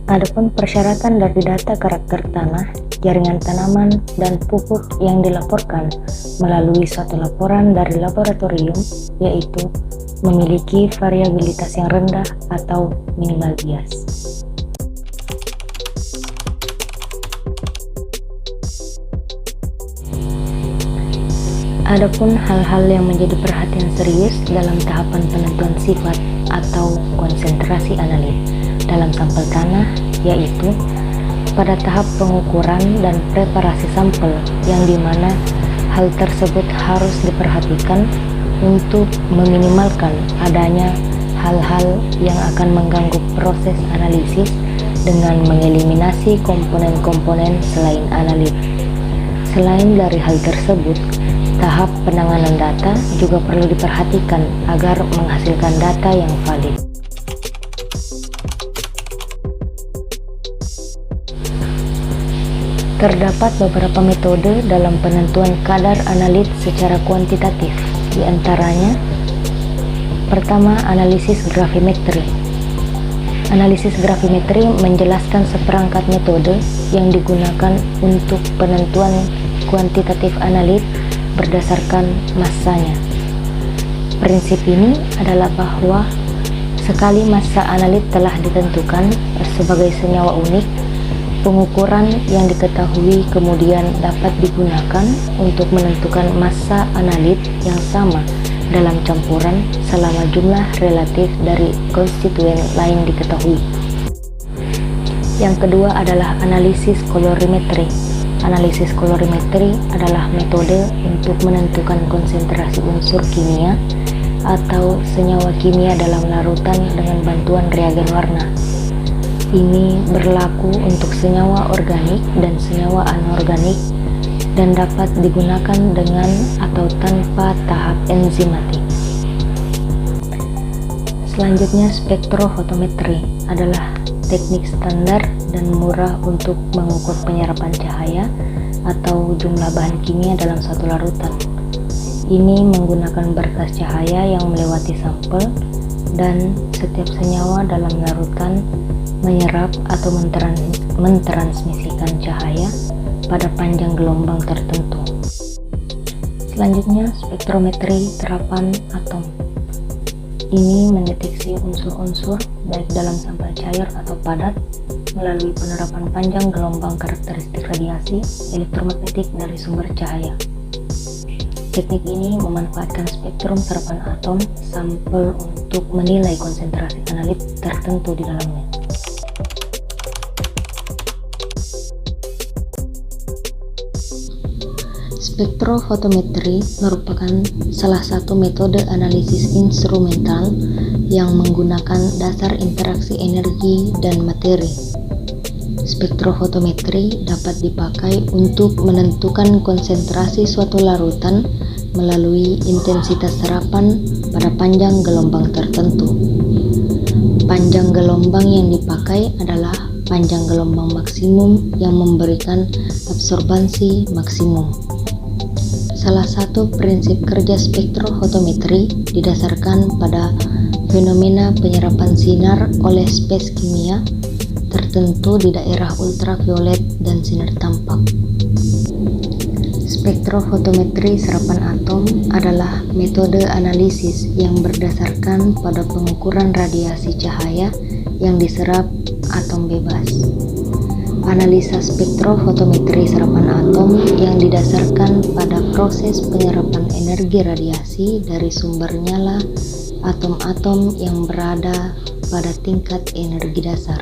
Adapun persyaratan dari data karakter tanah, jaringan tanaman, dan pupuk yang dilaporkan melalui suatu laporan dari laboratorium, yaitu memiliki variabilitas yang rendah atau minimal bias. Adapun hal-hal yang menjadi perhatian serius dalam tahapan penentuan sifat atau konsentrasi analit dalam sampel tanah, yaitu pada tahap pengukuran dan preparasi sampel, yang dimana hal tersebut harus diperhatikan untuk meminimalkan adanya hal-hal yang akan mengganggu proses analisis dengan mengeliminasi komponen-komponen selain analit. Selain dari hal tersebut, tahap penanganan data juga perlu diperhatikan agar menghasilkan data yang valid. Terdapat beberapa metode dalam penentuan kadar analit secara kuantitatif, di antaranya: pertama, analisis gravimetri. Analisis gravimetri menjelaskan seperangkat metode yang digunakan untuk penentuan kuantitatif analit berdasarkan massanya. Prinsip ini adalah bahwa sekali massa analit telah ditentukan sebagai senyawa unik, pengukuran yang diketahui kemudian dapat digunakan untuk menentukan massa analit yang sama dalam campuran selama jumlah relatif dari konstituen lain diketahui. Yang kedua adalah analisis kolorimetri. Analisis kolorimetri adalah metode untuk menentukan konsentrasi unsur kimia atau senyawa kimia dalam larutan dengan bantuan reagen warna. Ini berlaku untuk senyawa organik dan senyawa anorganik dan dapat digunakan dengan atau tanpa tahap enzimatik. Selanjutnya, spektrofotometri adalah teknik standar dan murah untuk mengukur penyerapan cahaya atau jumlah bahan kimia dalam suatu larutan. Ini menggunakan berkas cahaya yang melewati sampel, dan setiap senyawa dalam larutan menyerap atau mentransmisikan cahaya pada panjang gelombang tertentu. Selanjutnya, spektrometri terapan atom. Ini mendeteksi unsur-unsur baik dalam sampel cair atau padat melalui penerapan panjang gelombang karakteristik radiasi elektromagnetik dari sumber cahaya. Teknik ini memanfaatkan spektrum serapan atom sampel untuk menilai konsentrasi analit tertentu di dalamnya. Spektrofotometri merupakan salah satu metode analisis instrumental yang menggunakan dasar interaksi energi dan materi. Spektrofotometri dapat dipakai untuk menentukan konsentrasi suatu larutan melalui intensitas serapan pada panjang gelombang tertentu. Panjang gelombang yang dipakai adalah panjang gelombang maksimum yang memberikan absorbansi maksimum. Salah satu prinsip kerja spektrofotometri didasarkan pada fenomena penyerapan sinar oleh spes kimia tertentu di daerah ultraviolet dan sinar tampak. Spektrofotometri serapan atom adalah metode analisis yang berdasarkan pada pengukuran radiasi cahaya yang diserap atom bebas. Analisa spektrofotometri serapan atom yang didasarkan pada proses penyerapan energi radiasi dari sumber nyala atom-atom yang berada pada tingkat energi dasar.